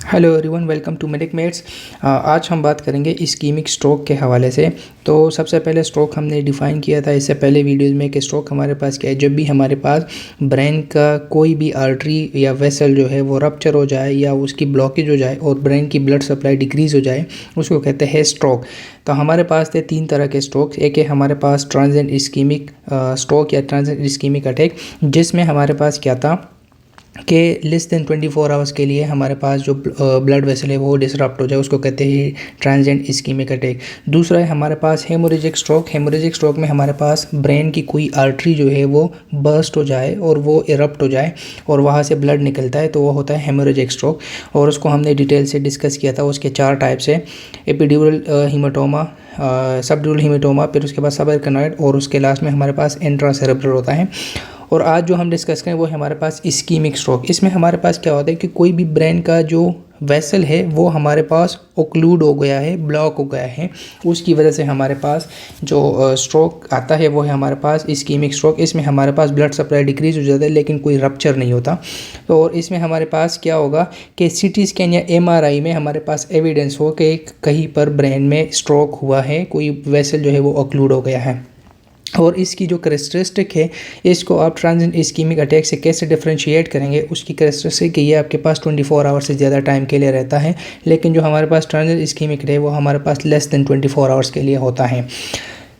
Hello everyone, welcome to Medic Mates. आज हम बात करेंगे इस्कीमिक स्ट्रोक के हवाले से। तो सबसे पहले स्ट्रोक हमने डिफ़ाइन किया था इससे पहले वीडियोस में कि स्ट्रोक हमारे पास क्या है। जब भी हमारे पास ब्रेन का कोई भी आर्टरी या वेसल जो है वो रप्चर हो जाए या उसकी ब्लॉकेज हो जाए और ब्रेन की ब्लड सप्लाई डिक्रीज़ हो जाए, उसको कहते हैं स्ट्रोक। तो हमारे पास थे 3 तरह के स्ट्रोक। एक है हमारे पास ट्रांजिएंट इस्कीमिक स्ट्रोक या ट्रांजिएंट इस्कीमिक अटैक, जिसमें हमारे पास क्या था कि लेस देन 24 आवर्स के लिए हमारे पास जो ब्लड वेसल है वो डिसरप्ट हो जाए, उसको कहते हैं ट्रांजिएंट इस्कीमिक अटैक। दूसरा है हमारे पास हेमोरेजिक स्ट्रोक। हेमोरेजिक स्ट्रोक में हमारे पास ब्रेन की कोई आर्टरी जो है वो बर्स्ट हो जाए और वो इरप्ट हो जाए और वहाँ से ब्लड निकलता है, तो वो होता है हेमोरेजिक स्ट्रोक। और उसको हमने डिटेल से डिस्कस किया था। उसके 4 टाइप्स है: एपिड्यूरल हीमाटोमा, सबड्यूरल हीमाटोमा, फिर उसके बाद सबएरकनॉइड और उसके लास्ट में हमारे पास इंट्रासेरेब्रल होता है। और आज जो हम डिस्कस करें वो है हमारे पास इस्कीमिक स्ट्रोक। इसमें हमारे पास क्या होता है कि कोई भी ब्रेन का जो वेसल है वो हमारे पास ओक्लूड हो गया है, ब्लॉक हो गया है, उसकी वजह से हमारे पास जो स्ट्रोक आता है वो है हमारे पास इस्कीमिक स्ट्रोक। इसमें हमारे पास ब्लड सप्लाई डिक्रीज हो जाता है लेकिन कोई रप्चर नहीं होता। तो और इसमें हमारे पास क्या होगा कि सीटी स्कैन या एमआरआई में हमारे पास एविडेंस हो कि कहीं पर ब्रेन में स्ट्रोक हुआ है, कोई वेसल जो है वो ओक्लूड हो गया है। और इसकी जो करेक्टरिस्टिक है, इसको आप ट्रांजिएंट इस्कीमिक अटैक से कैसे डिफरेंशिएट करेंगे। उसकी करेक्टरिस्टिक ये आपके पास 24 आवर्स से ज़्यादा टाइम के लिए रहता है, लेकिन जो हमारे पास ट्रांजिएंट इस्कीमिक है वो हमारे पास लेस देन 24 आवर्स के लिए होता है।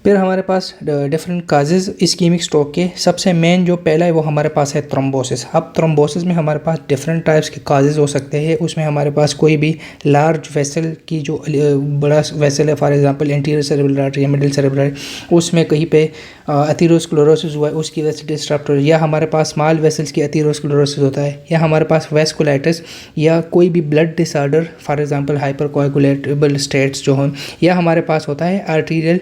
फिर हमारे पास डिफरेंट काजेज़ इस्कीमिक स्ट्रोक के। सबसे मेन जो पहला है वो हमारे पास है थ्रोम्बोसिस। अब थ्रोम्बोसिस में हमारे पास डिफरेंट टाइप्स के काजेज़ हो सकते हैं। उसमें हमारे पास कोई भी लार्ज वेसल की जो बड़ा वेसल है, for example anterior cerebral artery या मिडिल सेरेब्रल आर्टरी, उसमें कहीं पे एथेरोस्क्लेरोसिस हुआ है, उसकी वजह से डिस्टर्ब हो, या हमारे पास स्मॉल वेसल्स की एथेरोस्क्लेरोसिस होता है, या हमारे पास वेस्कुलाइटिस या कोई भी blood disorder, for example hypercoagulable states जो हों, या हमारे पास होता है आर्टीरियल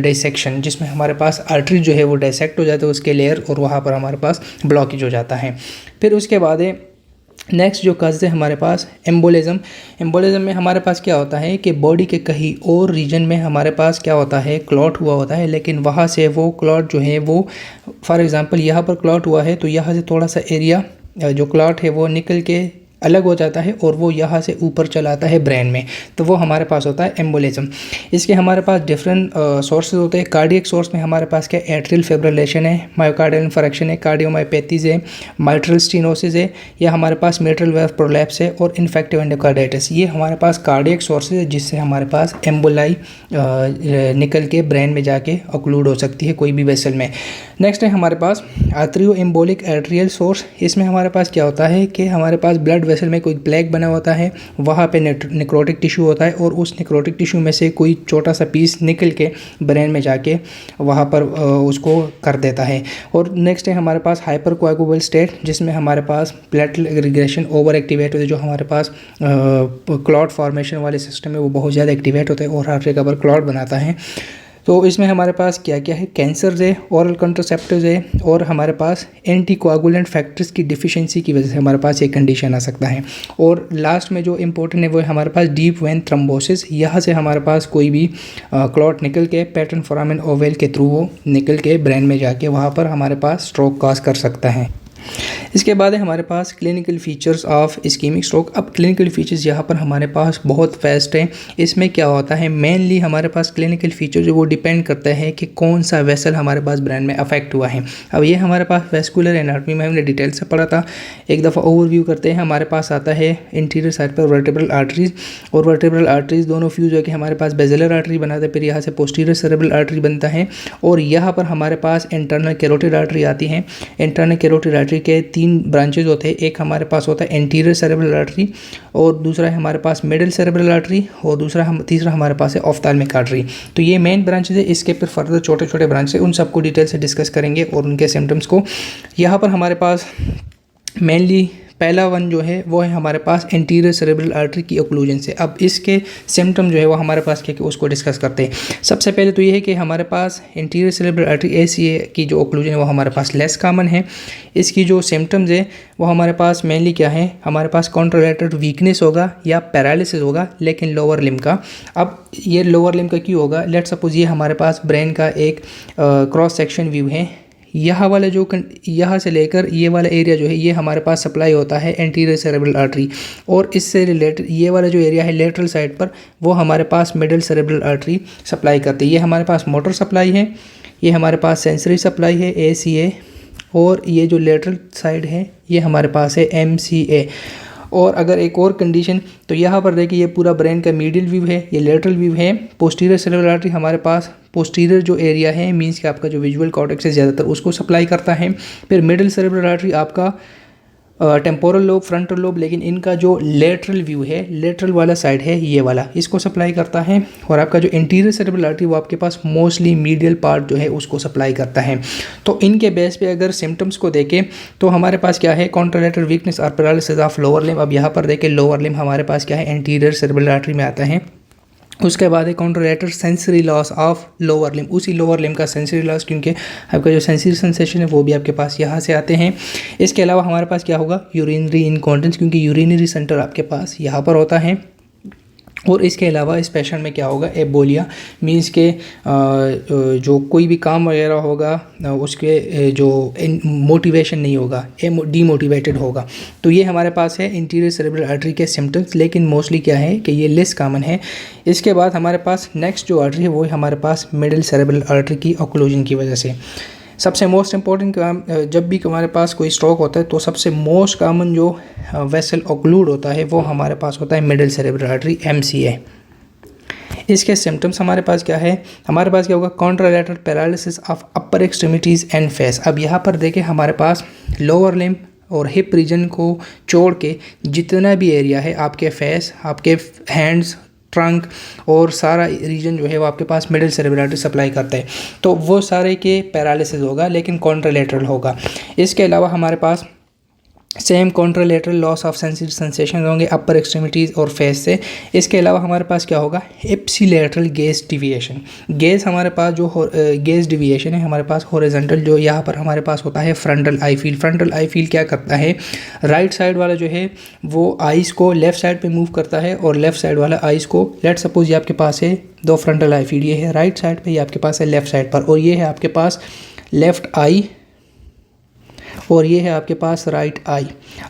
डिसेक्शन, जिसमें हमारे पास आर्टरी जो है वो डायसेक्ट हो जाता है उसके लेयर और वहाँ पर हमारे पास ब्लॉकेज हो जाता है। फिर उसके बाद है नेक्स्ट जो काज है हमारे पास एम्बोलिज्म। एम्बोलिज्म में हमारे पास क्या होता है कि बॉडी के कहीं और रीजन में हमारे पास क्या होता है, क्लॉट हुआ होता है, लेकिन वहाँ से वो क्लॉट जो है वो, फॉर एग्जांपल यहाँ पर क्लॉट हुआ है तो यहाँ से थोड़ा सा एरिया जो क्लॉट है वो निकल के अलग हो जाता है और वो यहाँ से ऊपर चला आता है ब्रेन में, तो वो हमारे पास होता है एम्बोलिज्म। इसके हमारे पास डिफरेंट सोर्सेज होते हैं। कार्डियक सोर्स में हमारे पास क्या एट्रियल फिब्रिलेशन है, मायोकार्डियल इन्फारेक्शन है, कार्डियोमायोपैथीज है, माइट्रल स्टेनोसिस है, या हमारे पास मिट्रल वेव प्रोलैप्स है और इन्फेक्टिव एंडोकार्डाइटिस। ये हमारे पास कार्डियक सोर्सेज है जिससे हमारे पास एम्बोलाई निकल के ब्रेन में जाके ऑक्लूड हो सकती है कोई भी वेसल में। नेक्स्ट है हमारे पास आर्टरियो एम्बोलिक आर्टरियल सोर्स। इसमें हमारे पास क्या होता है कि हमारे पास ब्लड वेसल में कोई प्लेग बना होता है, वहाँ पे नेक्रोटिक टिश्यू होता है और उस नेक्रोटिक टिश्यू में से कोई छोटा सा पीस निकल के ब्रेन में जाके वहाँ पर उसको कर देता है। और नेक्स्ट है हमारे पास हाइपर कोएगुलेबल स्टेट, जिसमें हमारे पास प्लेटलेट एग्रीगेशन ओवर एक्टिवेट होते हैं। जो हमारे पास क्लॉट फॉर्मेशन वाले सिस्टम है वो बहुत ज़्यादा एक्टिवेट होता है और हार्ट रिकवर क्लॉट बनाता है। तो इसमें हमारे पास क्या क्या है, कैंसर है, ओरल कंट्रासेप्टिव्स है, और हमारे पास एंटी कोआगुलेंट फैक्टर्स की डिफिशिएंसी की वजह से हमारे पास एक कंडीशन आ सकता है। और लास्ट में जो इम्पोर्टेंट है वो है हमारे पास डीप वेन थ्रोम्बोसिस। यहाँ से हमारे पास कोई भी क्लॉट निकल के पैटर्न फोरामेन ओवल के थ्रू वो निकल के ब्रेन में जाके वहाँ पर हमारे पास स्ट्रोक कॉज कर सकता है। इसके बाद है हमारे पास clinical features of ischaemic stroke. अब क्लिनिकल फीचर्स यहाँ पर हमारे पास बहुत फास्ट हैं। इसमें क्या होता है, मेनली हमारे पास क्लिनिकल फीचर जो वो डिपेंड करता है कि कौन सा वेसल हमारे पास ब्रेन में अफेक्ट हुआ है। अब ये हमारे पास वेस्कुलर एनाटॉमी में हमने डिटेल से पढ़ा था। एक दफ़ा ओवरव्यू करते हैं। हमारे पास आता है इंटीरियर साइड पर वर्टेब्रल आर्टरीज, और वर्टेब्रल आर्टरीज दोनों फ्यूज होकर हमारे पास बेसिलर आर्टरी बनाते हैं, फिर यहाँ से पोस्टीरियर सेरेब्रल आर्टरी बनता है, और यहाँ पर हमारे पास इंटरनल कैरोटिड आर्टरी आती है। इंटरनल कैरोटिड आर्टरी के 3 ब्रांचेज होते हैं। एक हमारे पास होता है एंटीरियर सेरेब्रल आर्टरी, और दूसरा है हमारे पास मिडिल सेरेब्रल आर्टरी, और तीसरा हमारे पास है ऑफ्थाल्मिक आर्टरी। तो ये मेन ब्रांचेज है। इसके फिर फर्दर छोटे छोटे ब्रांच है, उन सबको डिटेल से डिस्कस करेंगे और उनके सिम्टम्स को। यहाँ पर हमारे पास मेनली पहला वन जो है वो है हमारे पास एंटीरियर सेरेब्रल आर्टरी की ओक्लूजन से। अब इसके सिम्टम जो है वो हमारे पास क्या उसको डिस्कस करते हैं। सबसे पहले तो ये है कि हमारे पास एंटीरियर सेरेब्रल आर्टरी एसीए की जो ओक्लूजन है वो हमारे पास लेस कॉमन है। इसकी जो सिम्टम्स है वो हमारे पास मेनली क्या है, हमारे पास कॉन्ट्रालैटरल वीकनेस होगा या पैरालिसिस होगा, लेकिन लोअर लिम्ब का। अब ये लोअर लिम्ब का क्यों होगा, लेट्स सपोज ये हमारे पास ब्रेन का एक क्रॉस सेक्शन व्यू है। यहाँ वाला जो यहाँ से लेकर ये वाला एरिया जो है ये हमारे पास सप्लाई होता है एंटीरियर सेरेब्रल आर्टरी, और इससे रिलेटेड ये वाला जो एरिया है लेटरल साइड पर वो हमारे पास मिडिल सेरेब्रल आर्टरी सप्लाई करती है। ये हमारे पास मोटर सप्लाई है, ये हमारे पास सेंसरी सप्लाई है ACA, और ये जो लेटरल साइड है ये हमारे पास है MCA। और अगर एक और कंडीशन, तो यहाँ पर देखिए ये पूरा ब्रेन का मीडियल व्यू है, ये लेटरल व्यू है। पोस्टीरियर सेरेब्रल आर्टरी हमारे पास पोस्टीरियर जो एरिया है मींस कि आपका जो विजुअल कॉर्टेक्स है ज़्यादातर उसको सप्लाई करता है। फिर मिडिल सेरेब्रल आर्टरी आपका टेम्पोरल लोब, फ्रंटल लोब, लेकिन इनका जो लेटरल व्यू है, लेटरल वाला साइड है ये वाला, इसको सप्लाई करता है। और आपका जो इंटीरियर सेरेब्रल आर्टरी वो आपके पास मोस्टली मीडियल पार्ट जो है उसको सप्लाई करता है। तो इनके बेस पे अगर सिम्टम्स को देखें तो हमारे पास क्या है, कॉन्ट्रालैटरल वीकनेस और पैरालिसिस ऑफ लोअर लिम्ब। अब यहाँ पर देखें लोअर लिम्ब हमारे पास क्या है, एंटीरियर सेरेब्रल आर्टरी में आता है। उसके बाद है contralateral sensory loss of lower limb, उसी लोअर लिम्ब का सेंसरी लॉस, क्योंकि आपका जो सेंसरी सेंसेशन है वो भी आपके पास यहाँ से आते हैं। इसके अलावा हमारे पास क्या होगा, यूरिनरी इनकॉन्टिनेंस, क्योंकि यूरिनरी सेंटर आपके पास यहाँ पर होता है। और इसके अलावा इस पेशेंट में क्या होगा, एबोलिया, मीन्स के जो कोई भी काम वगैरह होगा उसके जो मोटिवेशन नहीं होगा, डीमोटिवेटेड होगा। तो ये हमारे पास है इंटीरियर सेरेब्रल आर्टरी के सिम्टम्स, लेकिन मोस्टली क्या है कि ये लेस कॉमन है। इसके बाद हमारे पास नेक्स्ट जो आर्टरी है वो है हमारे पास मिडिल सेरेब्रल आर्टरी की ऑक्लूजन की वजह से। सबसे मोस्ट इम्पॉर्टेंट काम, जब भी हमारे पास कोई स्ट्रोक होता है तो सबसे मोस्ट कॉमन जो वेसल ऑक्लूड होता है वो हमारे पास होता है मिडिल सेरेब्रल आर्टरी MCA। इसके सिम्टम्स हमारे पास क्या है, हमारे पास क्या होगा, contralateral paralysis of upper extremities and face. अब यहाँ पर देखें हमारे पास लोअर लिम्ब और हिप रीजन को छोड़ के जितना भी एरिया है, आपके फेस, आपके हैंड्स, ट्रंक और सारा रीजन जो है वो आपके पास मिडिल सेरेब्रल आर्टरी सप्लाई करता है। तो वो सारे के पैरालिसिस होगा, लेकिन कॉन्ट्रालैटरल होगा। इसके अलावा हमारे पास same contralateral loss of sensory sensation होंगे अपर एक्सट्रीमिटीज़ और फेस से। इसके अलावा हमारे पास क्या होगा, एप्सिलैटरल गेज डिविएशन। गेज हमारे पास जो गेज डिविएशन है हमारे पास हॉरिजॉन्टल, जो यहाँ पर हमारे पास होता है frontal eye feel. Frontal eye feel क्या करता है, राइट साइड वाला जो है वो आइज़ को लेफ्ट साइड पे मूव करता है, और लेफ्ट साइड वाला आइज़ को, लेट सपोज ये आपके पास है दो फ्रंटल आई फील, ये है राइट साइड पे, ये आपके पास है लेफ्ट साइड पर, और ये है आपके पास लेफ्ट आई, और ये है आपके पास राइट आई।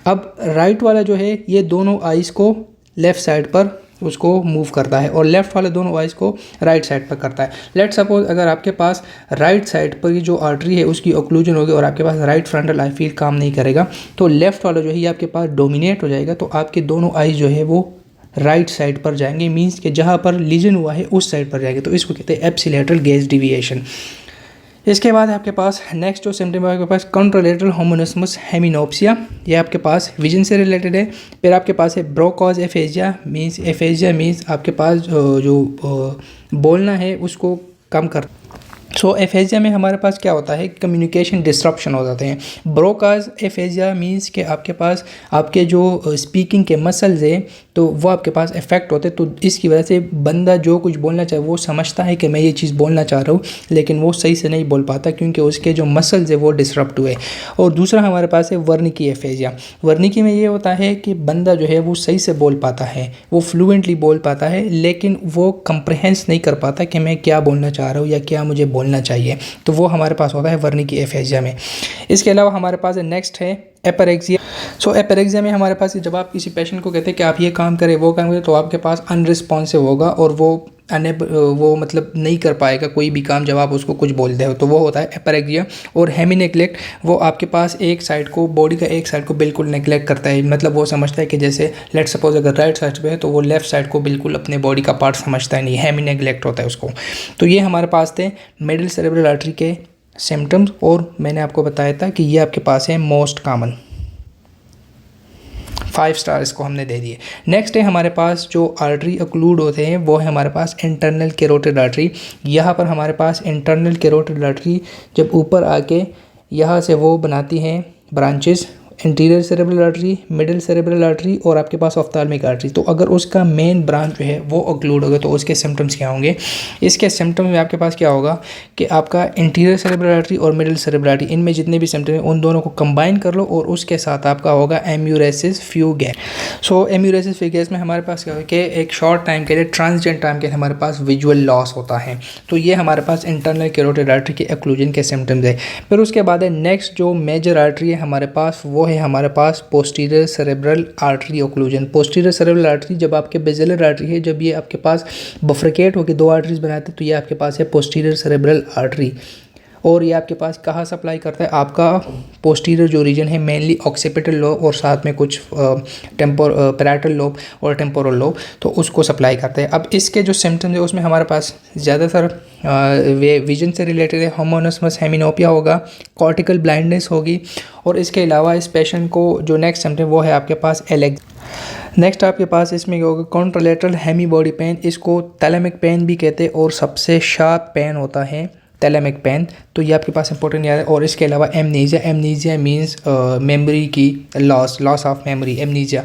अब राइट वाला जो है ये दोनों आइज़ को लेफ़्ट साइड पर उसको मूव करता है, और लेफ़्ट वाले दोनों आइज़ को राइट साइड पर करता है। लेट सपोज अगर आपके पास राइट साइड पर जो आर्टरी है उसकी ऑक्लूजन होगी और आपके पास राइट फ्रंटल आई फील काम नहीं करेगा, तो लेफ़्ट वाला जो है ये आपके पास डोमिनेट हो जाएगा, तो आपके दोनों आइज़ जो है वो राइट साइड पर जाएंगे, मीन्स कि जहाँ पर लीजन हुआ है उस साइड पर जाएंगे। तो इसको कहते हैं एप्सिलैटरल गेज डिविएशन। इसके बाद आपके पास नेक्स्ट जो सिम्टम है आपके पास कॉन्ट्रालैटरल होमोनिस्मस हेमिनोप्सिया, ये आपके पास विजन से रिलेटेड है। फिर आपके पास है ब्रोकॉज एफेजिया, मीन्स आपके पास जो बोलना है उसको कम कर। सो एफेजिया में हमारे पास क्या होता है, कम्युनिकेशन डिस्ट्रप्शन हो जाते हैं। ब्रोकाज एफेजिया मीन्स कि आपके पास आपके जो स्पीकिंग के मसल्स हैं तो वो आपके पास इफेक्ट होते हैं, तो इसकी वजह से बंदा जो कुछ बोलना चाहे वो समझता है कि मैं ये चीज़ बोलना चाह रहा हूँ, लेकिन वो सही से नहीं बोल पाता क्योंकि उसके जो मसल्स है वो डिस्टर्ब हुए। और दूसरा हमारे पास है वर्निकी एफेजिया। वर्निकी में ये होता है कि बंदा जो है वो सही से बोल पाता है, वो फ्लुएंटली बोल पाता है, लेकिन वो कंप्रहेंस नहीं कर पाता कि मैं क्या बोलना चाह रहा हूँ या क्या मुझे बोलना चाहिए, तो वो हमारे पास होता है वर्निकी एफेजिया में। इसके अलावा हमारे पास नेक्स्ट है एपरेक्सिया। सो एपरेक्सिया में हमारे पास जब आप किसी पेशेंट को कहते हैं कि आप ये काम करें वो काम करें, तो आपके पास अनरिस्पॉन्सिव होगा और वो मतलब नहीं कर पाएगा कोई भी काम जब आप उसको कुछ बोलते हो, तो वो होता है एपरेक्सिया। और हेमी नेग्लेक्ट, वो आपके पास एक साइड को, बॉडी का एक साइड को बिल्कुल नेग्लेक्ट करता है, मतलब वो समझता है कि जैसे लेट सपोज अगर राइट साइड पे है तो वो लेफ्ट साइड को बिल्कुल अपने बॉडी का पार्ट समझता है नहीं, हेमी नेग्लेक्ट होता है उसको। तो ये हमारे पास थे मिडिल सेरेब्रल आर्टरी के सिम्टम्स, और मैंने आपको बताया था कि ये आपके पास है मोस्ट कॉमन। 5 स्टार इसको हमने दे दिए। नेक्स्ट है हमारे पास जो आर्टरी ऑक्लूड होते हैं वो है हमारे पास इंटरनल कैरोटिड आर्टरी। यहाँ पर हमारे पास इंटरनल कैरोटिड आर्टरी जब ऊपर आके यहाँ से वो बनाती हैं branches, interior cerebral artery, middle cerebral artery और आपके पास ऑफ्थाल्मिक आर्टरी। तो अगर उसका मेन ब्रांच जो है वो ऑक्लूड होगा तो उसके सिम्टम्स क्या होंगे? इसके सिम्टम्स में आपके पास क्या होगा कि आपका इंटीरियर सेरेब्रल आर्टरी और मिडिल सेरेब्रल आर्टरी, इनमें जितने भी सिम्टम हैं उन दोनों को कंबाइन कर लो और उसके साथ आपका होगा एम्यूरेसिस फ्यूगैस। सो एम्यूरेसिस फ्यूगैस में हमारे पास क्या होगा कि एक शॉर्ट टाइम के लिए, ट्रांजिएंट टाइम के लिए हमारे पास विजुअल लॉस होता है। तो ये हमारे पास इंटरनल कैरोटिड आर्टरी के एक्लूजन के सिम्टम्स है। फिर उसके बाद है नेक्स्ट जो मेजर आर्टरी है हमारे पास, वो है हमारे पास posterior cerebral artery occlusion. Posterior cerebral artery जब आपके बेसिलर आर्टरी है, जब ये आपके पास बफ्रिकेट होकर दो आर्टरीज बनाते हैं तो ये आपके पास है पोस्टीरियर सेरेब्रल आर्टरी। और ये आपके पास कहाँ सप्लाई करता है? आपका पोस्टीरियर जो रीजन है मेनली ऑक्सीपिटल लोब और साथ में कुछ पैराइटल लोब और टेम्पोरल लोब, तो उसको सप्लाई करते हैं। अब इसके जो सिम्टम्स है उसमें हमारे पास ज़्यादातर वे विजन से रिलेटेड है। होमोनस्मस हेमिनोपिया होगा, कॉर्टिकल ब्लाइंडनेस होगी और इसके अलावा इस पेशेंट को जो नेक्स्ट सिम्टम वो है आपके पास नेक्स्ट आपके पास इसमें क्या होगा? कॉन्ट्रालेटरल हेमी बॉडी पेन, इसको थैलेमिक पेन भी कहते हैं और सबसे शार्प पेन होता है थैलेमिक पेन। तो ये आपके पास इंपॉर्टेंट याद है। और इसके अलावा एमनीजिया, एमनीजिया मींस मेमोरी की लॉस ऑफ मेमोरी, एमनीजिया।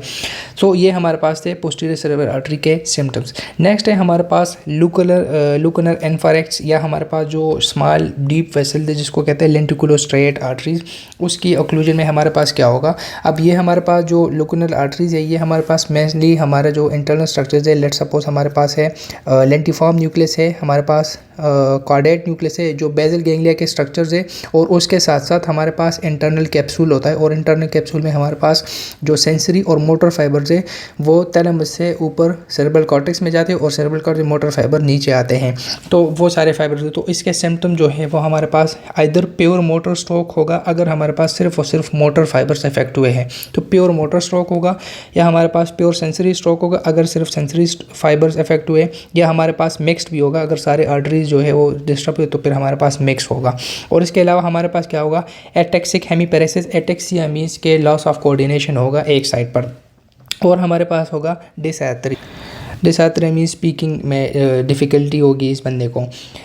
सो ये हमारे पास थे पोस्टीरियर सेरेब्रल आर्टरी के सिम्टम्स। नेक्स्ट है हमारे पास लुकनर एन्फारेक्स, या हमारे पास जो स्मॉल डीप वेसल है जिसको कहते हैं लेंटिकुलोस्ट्रेट आर्टरीज, उसकी ऑक्लूजन में हमारे पास क्या होगा? अब ये हमारे पास जो लुकनर आर्टरीज है ये हमारे पास मेनली हमारा जो इंटरनल स्ट्रक्चर्स है, लेट सपोज हमारे पास है लेंटिफॉर्म न्यूक्लियस है, हमारे पास कॉर्डेट न्यूक्लियस है जो बेसल गैंग्लिया के स्ट्रक्चर्स है, और उसके साथ साथ हमारे पास इंटरनल कैप्सूल होता है। और इंटरनल कैप्सूल में हमारे पास जो सेंसरी और मोटर फाइबर्स है वो थैलेमस से ऊपर सेरेब्रल कॉर्टेक्स में जाते हैं और सेरेब्रल कॉर्टेक्स मोटर फाइबर नीचे आते हैं। तो वो सारे फाइबर्स है। तो इसके सिम्टम जो है वो हमारे पास आइदर प्योर मोटर स्ट्रोक होगा, अगर हमारे पास सिर्फ और सिर्फ मोटर फाइबर्स इफेक्ट हुए हैं तो प्योर मोटर स्ट्रोक होगा, या हमारे पास प्योर सेंसरी स्ट्रोक होगा अगर सिर्फ सेंसरी फाइबर्स इफेक्ट हुए, या हमारे पास मिक्स्ड भी होगा, अगर सारे आर्टरीज जो है वो डिस्टर्ब हुए तो फिर हमारे पास मिक्स होगा। और इसके अलावा हमारे पास क्या होगा? एटेक्सिक हेमीपेरेसिस, एटेक्सिया मींस के लॉस ऑफ कोऑर्डिनेशन होगा एक साइड पर। और हमारे पास होगा डिसैथरी मीन स्पीकिंग में डिफ़िकल्टी होगी इस बंदे को।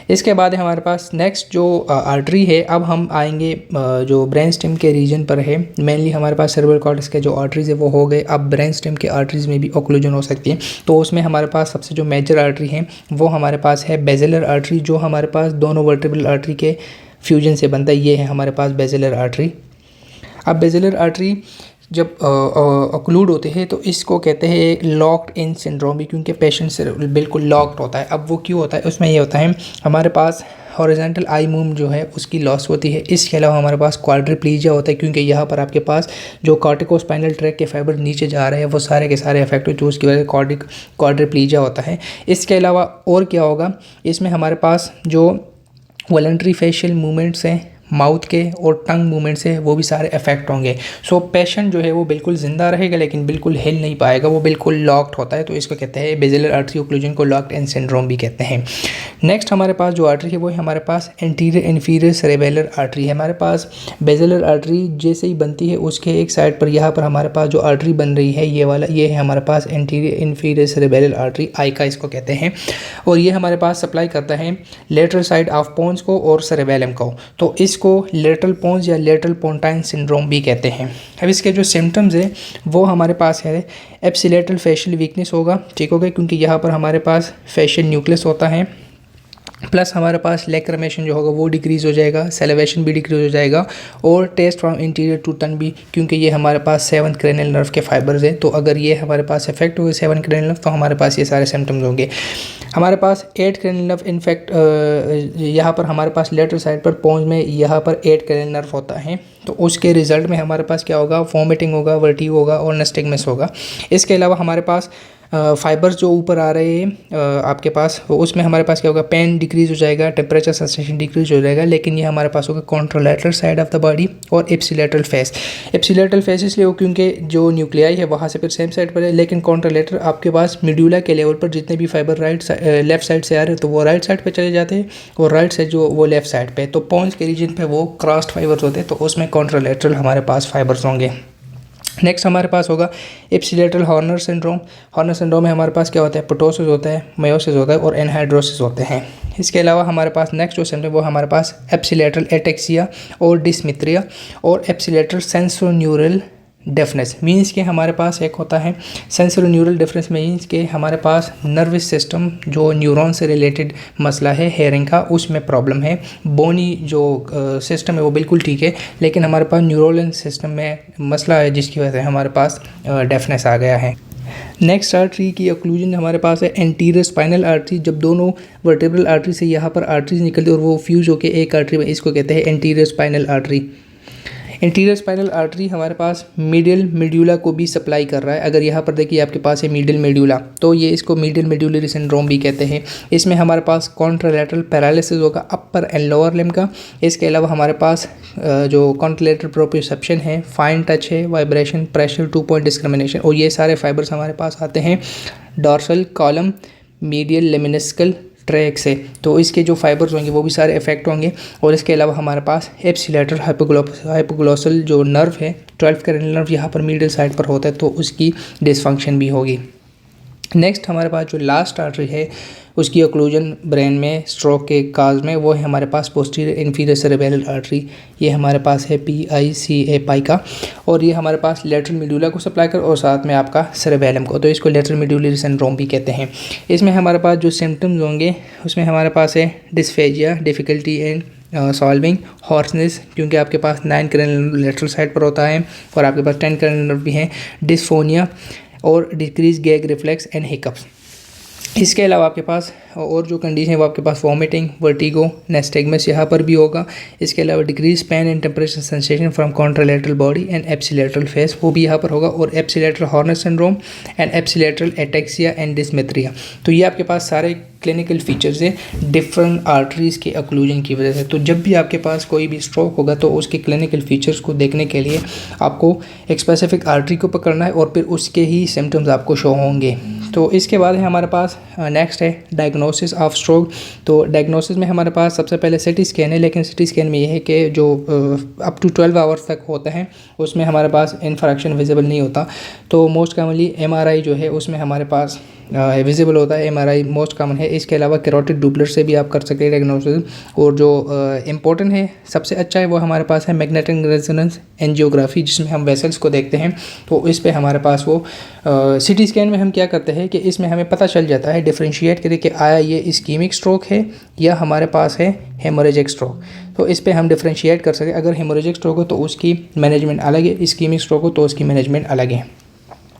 इसके बाद हमारे पास नेक्स्ट जो आर्टरी है, अब हम आएंगे जो ब्रेन स्टेम के रीजन पर है। मेनली हमारे पास सेरेब्रल कॉर्टेक्स के जो आर्टरीज है वो हो गए। अब ब्रेन स्टेम के आर्टरीज में भी ऑक्लूजन हो सकती है। तो उसमें हमारे पास सबसे जो मेजर आर्टरी है वो हमारे पास है बेसिलर आर्टरी, जो हमारे पास दोनों वर्टेब्रल आर्टरी के फ्यूजन से बनता है। ये है हमारे पास बेसिलर आर्टरी। अब बेसिलर आर्टरी जब ऑक्लूड होते हैं तो इसको कहते हैं एक लॉक्ड इन सिंड्रोम भी, क्योंकि पेशेंट से बिल्कुल लॉक्ड होता है। अब वो क्यों होता है? उसमें ये होता है हमारे पास हॉरिजॉन्टल आई मूवमेंट जो है उसकी लॉस होती है। इसके अलावा हमारे पास क्वाड्रिप्लीजिया होता है, क्योंकि यहाँ पर आपके पास जो कॉर्टिकोस्पाइनल ट्रैक के फाइबर नीचे जा रहे हैं वो सारे के सारे इफेक्ट हो, उसकी वजह से क्वाड्रिप्लीजिया होता है। इसके अलावा और क्या होगा? इसमें हमारे पास जो वॉलंटरी फेशियल मूवमेंट्स हैं माउथ के और टंग मूवमेंट से, वो भी सारे इफेक्ट होंगे। सो पेशेंट जो है वो बिल्कुल ज़िंदा रहेगा लेकिन बिल्कुल हिल नहीं पाएगा, वो बिल्कुल लॉक्ड होता है। तो इसको कहते हैं बेसिलर आर्टरी ओक्लूजन को लॉक्ड इन सिंड्रोम भी कहते हैं। नेक्स्ट हमारे पास जो आर्टरी है वो है हमारे पास एंटीरियर इन्फीरियर सेरेबेलर आर्टरी है। हमारे पास बेसिलर आर्टरी जैसे ही बनती है उसके एक साइड पर यहाँ पर हमारे पास जो आर्टरी बन रही है ये वाला, ये है हमारे पास एंटीरियर इन्फीरियर सेरेबेलर आर्टरी, आइका इसको कहते हैं। और ये हमारे पास सप्लाई करता है लेटरल साइड ऑफ पोन्स को और सेरेबेलम को। तो इसको लेटरल पोन्स या लेटरल पोन्टाइन सिंड्रोम भी कहते हैं। अब इसके जो सिम्टम्स है वो हमारे पास है एप्सिलेटरल फेशियल वीकनेस होगा, ठीक हो गया, क्योंकि यहाँ पर हमारे पास फेशियल न्यूक्लियस होता है, प्लस हमारे पास लैक्रिमेशन जो होगा वो डिक्रीज़ हो जाएगा, सेलिवेशन भी डिक्रीज हो जाएगा, और taste from interior to tongue भी, क्योंकि ये हमारे पास 7 क्रेनियल नर्व के फाइबर्स हैं। तो अगर ये हमारे पास इफेक्ट हुए 7 क्रेनियल नर्व तो हमारे पास ये सारे सिम्टम्स होंगे। हमारे पास 8 क्रेनियल नर्व इनफेक्ट यहाँ पर हमारे पास लेटरल साइड पर पोन्स में यहाँ पर 8 क्रेनियल नर्व होता है। तो उसके रिजल्ट में हमारे पास क्या होगा? वॉमिटिंग होगा, वर्टिगो होगा और नस्टिगमस होगा। इसके अलावा हमारे पास फाइबर्स जो ऊपर आ रहे हैं आपके पास, उसमें हमारे पास क्या होगा? पेन डिक्रीज़ हो जाएगा, टेम्परेचर सेंसेशन डिक्रीज हो जाएगा, लेकिन ये हमारे पास होगा कॉन्ट्रोलैटरल साइड ऑफ द बॉडी और एप्सिलेटरल फेस। एप्सिलेटरल फेस इसलिए हो क्योंकि जो न्यूक्लियाई है वहाँ से फिर सेम साइड पर है, लेकिन कॉन्ट्रोलैटरल आपके पास मिड्यूला के लेवल पर जितने भी फाइबर लेफ्ट साइड से आ रहे हैं तो वो राइट साइड पर चले जाते हैं, और राइट साइड जो वो लेफ्ट साइड पर। तो पोन्स के रीजन पर वो क्रॉस्ड फाइबर्स होते हैं, तो उसमें कॉन्ट्रोलैटरल हमारे पास फाइबर्स होंगे। नेक्स्ट हमारे पास होगा एप्सिलेटरल हॉर्नर सिंड्रोम। हॉर्नर सिंड्रोम में हमारे पास क्या होता है? पोटोसिस होता है, मेयोसिस होता है और एनहाइड्रोसिस होते हैं। इसके अलावा हमारे पास नेक्स्ट जो सिम्टम वो हमारे पास एप्सिलेटरल एटेक्सिया और डिस्मिथ्रिया और एप्सिलेटरल सेंसोन्यूरल डेफनेस। मीन्स के हमारे पास एक होता है सेंसोन्यूरल डेफनेस, मीन्स के हमारे पास नर्वस सिस्टम जो न्यूरॉन से रिलेटेड मसला है हेयरिंग का, उसमें प्रॉब्लम है। बोनी जो सिस्टम है वो बिल्कुल ठीक है, लेकिन हमारे पास न्यूरोनल सिस्टम में मसला है जिसकी वजह से हमारे पास डेफनेस आ गया है। नेक्स्ट आर्टरी की ऑक्लूजन हमारे पास है एंटीरियर स्पाइनल आर्टरी। जब दोनों वर्टेब्रल आर्टरी से यहाँ पर आर्टरीज निकलती है और वो फ्यूज होकर एक आर्टरी में, इसको कहते हैं anterior spinal artery. Anterior spinal artery हमारे पास मीडियल मेड्यूला को भी सप्लाई कर रहा है। अगर यहाँ पर देखिए आपके पास है मीडियल मेड्यूला, तो ये इसको मीडियल मेड्यूलरी सिंड्रोम भी कहते हैं। इसमें हमारे पास कॉन्ट्रालैटरल पैरालिसिस होगा अपर एंड लोअर लिम्ब का। इसके अलावा हमारे पास जो कॉन्ट्रालैटरल प्रोप्रियोसेप्शन है, फाइन टच है, वाइब्रेशन, प्रेशर, 2 पॉइंट डिस्क्रिमिनेशन, और ये सारे फाइबर्स हमारे पास आते हैं डॉर्सल कॉलम मीडियल लेमिनिस्कल ट्रैक से। तो इसके जो फाइबर्स होंगे वो भी सारे इफेक्ट होंगे। और इसके अलावा हमारे पास एप्सिलेटरल हाइपोग्लॉसल जो नर्व है, 12 कैरोटिड नर्व यहाँ पर मिडिल साइड पर होता है, तो उसकी डिसफंक्शन भी होगी। नेक्स्ट हमारे पास जो लास्ट आर्टरी है उसकी ऑक्लूजन ब्रेन में स्ट्रोक के काज में वो है हमारे पास पोस्टीरियर इंफीरियर सेरेब्रल आर्टरी। ये हमारे पास है PICA पाइका, और ये हमारे पास लेटरल मेडुला को सप्लाई कर और साथ में आपका सेरेबेलम को, तो इसको लेटरल मेडुलरी सिंड्रोम भी कहते हैं। इसमें हमारे पास जो सिम्टम्स होंगे उसमें हमारे पास है dysphagia, difficulty in solving, hoarseness क्योंकि आपके पास 9 क्रैनियल लेटरल साइड पर होता है और आपके पास 10 क्रैनियल नर्व भी हैं, डिस्फोनिया और decrease gag reflex and hiccups. इसके अलावा आपके पास और जो कंडीशन है वो आपके पास वॉमिटिंग, वर्टिगो, नेस्टेगमस यहाँ पर भी होगा। इसके अलावा decrease pain and temperature sensation from contralateral body and ipsilateral face, वो भी यहाँ पर होगा, और ipsilateral Horner syndrome and ipsilateral ataxia and dysmetria. तो ये आपके पास सारे क्लिनिकल फीचर्स है डिफरेंट आर्टरीज़ के ऑक्लूजन की वजह से। तो जब भी आपके पास कोई भी स्ट्रोक होगा तो उसके क्लिनिकल फीचर्स को देखने के लिए आपको एक स्पेसिफिक आर्टरी को पकड़ना है और फिर उसके ही सिम्टम्स आपको शो होंगे। तो इसके बाद है हमारे पास नेक्स्ट है डायग्नोसिस ऑफ स्ट्रोक। तो डायग्नोसिस में हमारे पास सबसे पहले सिटी स्कैन है, लेकिन सिटी स्कैन में ये है कि जो अप टू 12 आवर्स तक होता है उसमें हमारे पास इन्फ्रैक्शन विजिबल नहीं होता। तो मोस्ट कॉमनली MRI जो है उसमें हमारे पास विजिबल होता है, MRI मोस्ट कॉमन है। इसके अलावा कैरोटिड डुपलर से भी आप कर सकते हैं डायग्नोसिस। और जो इम्पोर्टेंट है, सबसे अच्छा है, वो हमारे पास है मैग्नेटिक रेजोनेंस एंजियोग्राफी, जिसमें हम वेसल्स को देखते हैं। तो इस पे हमारे पास वो सिटी स्कैन में हम क्या करते हैं कि इसमें हमें पता चल जाता है, डिफ्रेंशिएट करें कि आया ये इस्कीमिक स्ट्रोक है या हमारे पास है हेमोरेजिक स्ट्रोक। तो इस पे हम डिफ्रेंशिएट कर सकें। अगर हेमोरेजिक स्ट्रोक हो तो उसकी मैनेजमेंट अलग है, इस्कीमिक स्ट्रोक हो तो उसकी मैनेजमेंट अलग है।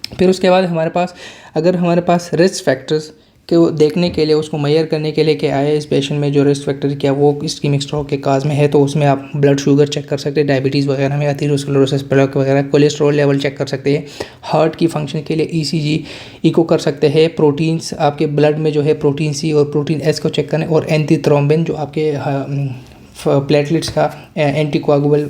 फिर उसके बाद हमारे पास अगर हमारे पास रिस्क फैक्टर्स को देखने के लिए, उसको मेजर करने के लिए कि आया इस पेशेंट में जो रिस्क फैक्टर क्या वो इस्कीमिक स्ट्रोक के काज में है, तो उसमें आप ब्लड शुगर चेक कर सकते हैं, डायबिटीज़ वगैरह में, एथेरोस्क्लेरोसिस प्लेक वगैरह, कोलेस्ट्रॉल लेवल चेक कर सकते हैं। हार्ट की फंक्शन के लिए ECG इको कर सकते हैं। प्रोटीन्स आपके ब्लड में जो है प्रोटीन C और प्रोटीन S को चेक करें, और एंटी थ्रोम्बिन जो आपके प्लेटलेट्स का एंटी कोआगुबल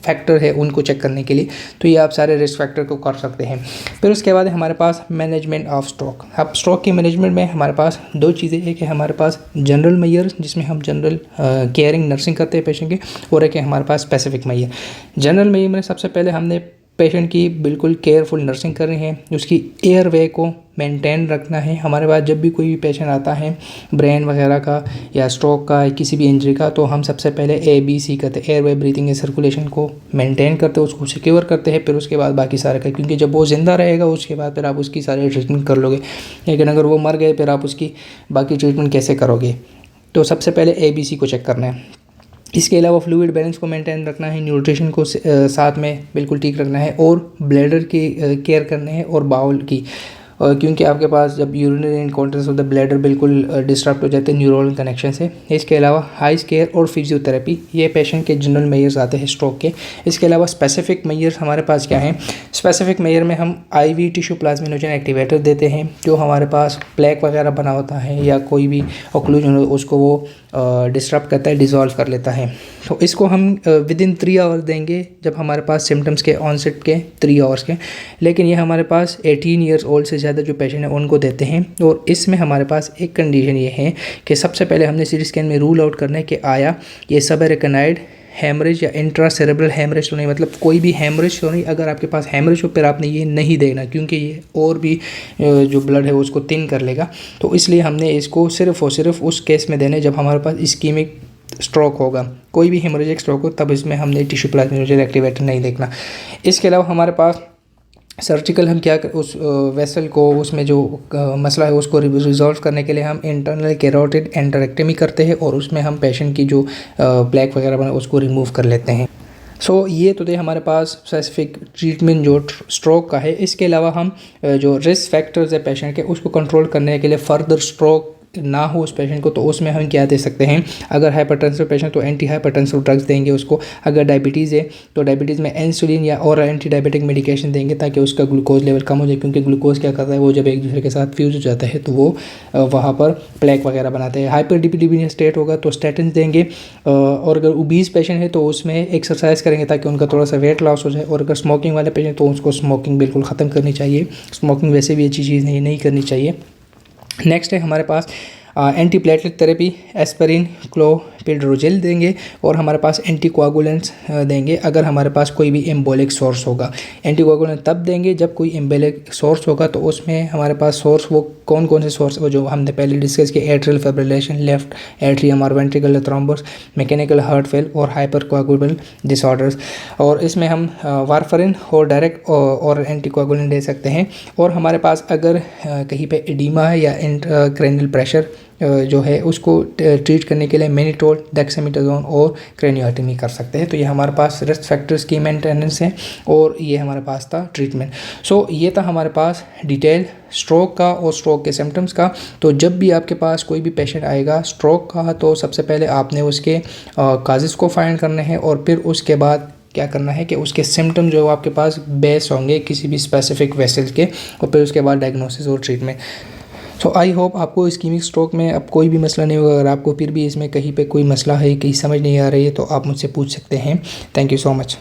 फैक्टर है उनको चेक करने के लिए। तो ये आप सारे रिस्क फैक्टर को कर सकते हैं। फिर उसके बाद हमारे पास मैनेजमेंट ऑफ स्ट्रोक। अब स्ट्रोक के मैनेजमेंट में हमारे पास दो चीज़ें हैं कि हमारे पास जनरल मेजर जिसमें हम जनरल केयरिंग नर्सिंग करते हैं पेशेंट की, और एक है हमारे पास स्पेसिफिक मेजर। जनरल मेजर में सबसे पहले हमने पेशेंट की बिल्कुल केयरफुल नर्सिंग करनी है, उसकी एयरवे को मेंटेन रखना है। हमारे पास जब भी कोई भी पेशेंट आता है ब्रेन वगैरह का या स्ट्रोक का या किसी भी इंजरी का, तो हम सबसे पहले ABC करते हैं, एयरवे ब्रीथिंग सर्कुलेशन को मेंटेन करते हैं, उसको सिक्योर करते हैं। फिर उसके बाद बाकी सारे का, क्योंकि जब वो ज़िंदा रहेगा उसके बाद फिर आप उसकी सारी ट्रीटमेंट कर लोगे, लेकिन अगर वो मर गए फिर आप उसकी बाकी ट्रीटमेंट कैसे करोगे। तो सबसे पहले ABC को चेक करना है। इसके अलावा फ्लूइड बैलेंस को मेंटेन रखना है, न्यूट्रिशन को साथ में बिल्कुल ठीक रखना है, और ब्लैडर की केयर करने है, और बाउल की, क्योंकि आपके पास जब urinary incontinence of the bladder बिल्कुल डिस्टर्ब हो जाते हैं न्यूरल कनेक्शन से। इसके अलावा हाई केयर और फिजियोथेरेपी, ये पेशेंट के जनरल मेजर्स आते हैं स्ट्रोक के। इसके अलावा स्पेसिफिक मेजर्स हमारे पास क्या हैं? स्पेसिफिक मेजर में हम IV टिश्यू प्लाज्मिनोजन एक्टिवेटर देते हैं, जो हमारे पास प्लेक वगैरह बना होता है या कोई भी ऑक्लूजन हो उसको वो डिस्टर्ब करता है, डिज़ोल्व कर लेता है। तो इसको हम विदिन 3 आवर्स देंगे जब हमारे पास सिम्टम्स के ऑनसेट के 3 आवर्स के, लेकिन ये हमारे पास 18 ईयर्स ओल्ड से ज़्यादा जो पेशेंट है उनको देते हैं। और इसमें हमारे पास एक कंडीशन ये है कि सबसे पहले हमने CT स्कैन में रूल आउट करना है कि आया ये सबएरेकनाइड हैमरेज या इंट्रासेरेब्रल हैमरेज तो नहीं, मतलब कोई भी हैमरेज तो नहीं। अगर आपके पास हैमरेज हो फिर आपने ये नहीं देना, क्योंकि ये और भी जो ब्लड है उसको थिन कर लेगा। तो इसलिए हमने इसको सिर्फ़ और सिर्फ उस केस में देना है जब हमारे पास इस्कीमिक स्ट्रोक होगा। कोई भी हेमोरेजिक स्ट्रोक हो तब इसमें हमने टिश्यू प्लाज्मोलॉजी एक्टिवेटर नहीं देखना। इसके अलावा हमारे पास सर्जिकल हम क्या उस वेसल को, उसमें जो मसला है उसको रिजॉल्व करने के लिए हम इंटरनल कैरोटिड एंटरेक्टमी करते हैं और उसमें हम पेशेंट की जो प्लेक वगैरह बना उसको रिमूव कर लेते हैं। ये तो थे हमारे पास स्पेसिफिक ट्रीटमेंट जो स्ट्रोक का है। इसके अलावा हम जो रिस्क फैक्टर्स है पेशेंट के उसको कंट्रोल करने के लिए फर्दर स्ट्रोक ना हो उस पेशेंट को, तो उसमें हम क्या दे सकते हैं। अगर हाइपरटेंसिव पेशेंट तो एंटी हाइपरटेंसिव ड्रग्स देंगे उसको। अगर डायबिटीज़ है तो डायबिटीज़ में इंसुलिन या और एंटी डायबिटिक मेडिकेशन देंगे ताकि उसका ग्लूकोज लेवल कम हो जाए, क्योंकि ग्लूकोज क्या करता है वो जब एक दूसरे के साथ फ्यूज हो जाता है तो वो वहाँ पर प्लेक वगैरह बनाते हैं। हाइपर डिपिलिपिडीमिया स्टेट होगा तो स्टेटिन देंगे, और अगर ओबीज पेशेंट है तो उसमें एक्सरसाइज करेंगे ताकि उनका थोड़ा सा वेट लॉस हो जाए। और अगर स्मोकिंग वाले पेशेंट तो उसको स्मोकिंग बिल्कुल ख़त्म करनी चाहिए। स्मोकिंग वैसे भी अच्छी चीज़ नहीं करनी चाहिए। नेक्स्ट है हमारे पास एंटी प्लेटलेट थेरेपी, एस्पिरिन, क्लोपिड्रोजेल देंगे, और हमारे पास एंटी कोआगुलेंट्स देंगे अगर हमारे पास कोई भी एम्बोलिक सोर्स होगा। एंटी कोआगुलेंट तब देंगे जब कोई एम्बोलिक सोर्स होगा, तो उसमें हमारे पास सोर्स वो कौन कौन से सोर्स वो जो हमने पहले डिस्कस किया, एट्रियल फाइब्रिलेशन, लेफ्ट एट्रियम और ventricular thrombus, mechanical heart fail और हाइपर कोआगुलेबल डिसऑर्डर्स। और इसमें हम वारफरिन और डायरेक्ट और एंटी कोआगुलेंट दे सकते हैं। और हमारे पास अगर कहीं पे एडिमा है या इंट्राक्रैनियल प्रेशर जो है उसको ट्रीट करने के लिए मैनिटोल, डेक्सामेथासोन और क्रेनियोटमी कर सकते हैं। तो ये हमारे पास रिस्क फैक्टर्स की मेंटेनेंस है और ये हमारे पास था ट्रीटमेंट। ये था हमारे पास डिटेल स्ट्रोक का और स्ट्रोक के सिम्टम्स का। तो जब भी आपके पास कोई भी पेशेंट आएगा स्ट्रोक का, तो सबसे पहले आपने उसके काजेज़ को फाइंड करने हैं और फिर उसके बाद क्या करना है कि उसके सिम्टम जो आपके पास बेस होंगे किसी भी स्पेसिफिक वेसल के, और फिर उसके बाद डायग्नोसिस और ट्रीटमेंट। आई होप आपको इस्कीमिक स्ट्रोक में अब कोई भी मसला नहीं होगा। अगर आपको फिर भी इसमें कहीं पे कोई मसला है, कहीं समझ नहीं आ रही है, तो आप मुझसे पूछ सकते हैं। Thank you so much.